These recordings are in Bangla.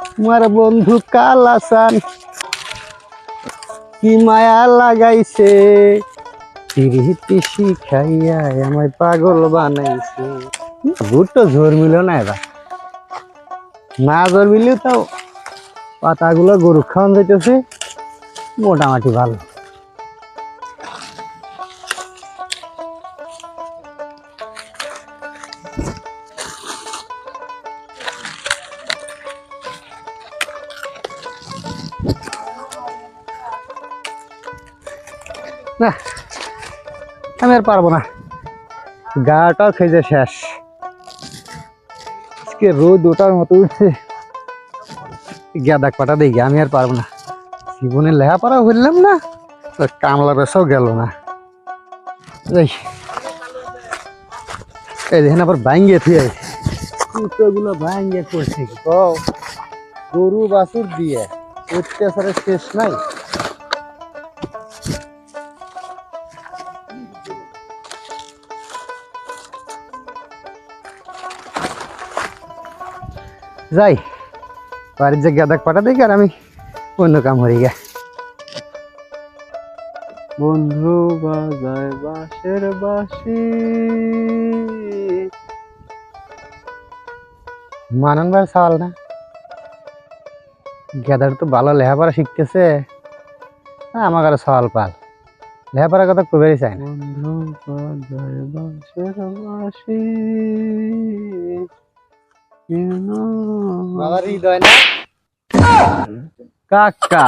আমার বন্ধু কালাসান কি মায়া লাগাইছে, পিরিতি শিখাইয়া আমায় পাগল বানাইছে। ভুট্টো ঝোর মিল না এবার, না ঝোর মিলেও তাও পাতাগুলো গরু খাওয়ান যাইতেছে মোটামুটি ভালো। না আমি আর পারবো না, গাটাও খেয়ে শেষ। আজকে রোদ ওটার মতো উঠছে, গাদা পাটা দেখি আমি আর পারবো না। জীবনে লেখাপড়া হইলাম না, কামলা রসাও গেল না। এই দেখেন আবার ভাঙ্গে থুয়ে গুলো ভাঙ্গে করছে গরু বাছুর দিয়ে অত্যাচারের শেষ নাই। যাই বাড়ির যে গাদাক পাটা দেখি আর আমি অন্য কাম হয়ে গে। বন্ধু বাজায় বাঁশের বাঁশি। মাননবার সওয়াল না, গেদার তো ভালো লেখাপড়া শিখতেছে, আমার কাছে সওয়াল পাল লেখাপড়ার কথা কবেই চাই না। বন্ধু বাজায় বাঁশের বাঁশি। বাবার হৃদয় না কাকা,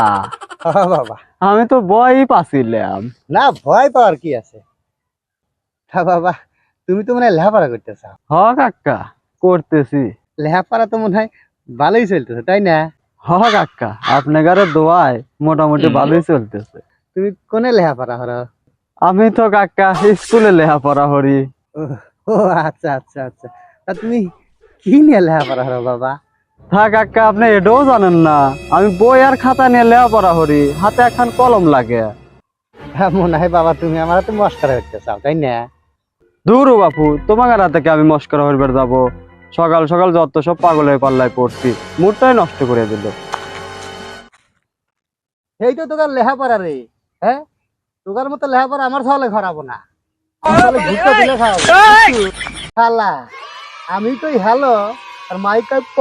বাবা, আমি তো ভয়ই পাচ্ছিলাম। না ভয় পাওয়ার কি আছে। বাবা তুমি তো মনে হয় লেখাপড়া করতেছ। হ কাকা, করতেছি। লেখাপড়া তো মনে হয় ভালোই চলতেছে তাই না? হ কাকা, আপনার দোয়ায় মোটামুটি ভালোই চলতেছে। তুমি কোনে লেখাপড়া করো? আমি তো কাকা স্কুলে লেখাপড়া করি। ও আচ্ছা আচ্ছা আচ্ছা, তা তুমি কি নিয়ে লেখাপড়া করো বাবা? হ্যাঁ কাকা, আপনি এটাও জানেন না, আমি বই আর খাতা নিয়ে লেখাপড়া করি, হাতে এখন কলম লাগে। হ্যাঁ মনে হয় বাবা তুমি আমার তো মস্করা করতে চাও তাই না? দূর বাপু, তোমার হাতে আমি মস্করা হইবার যাবো? সকাল সকাল যত সব পাগলের পাল্লায় পড়ছি, মুডটাই নষ্ট করে দিল। এই তো তোকার লেখাপড়া রে, হ্যাঁ তোকার মতো লেখাপড়া আমার সহলে খারাপো না, ভুট্টা দিলে খাওয়াবো। শালা আমি তো হ্যালো আর মাইক প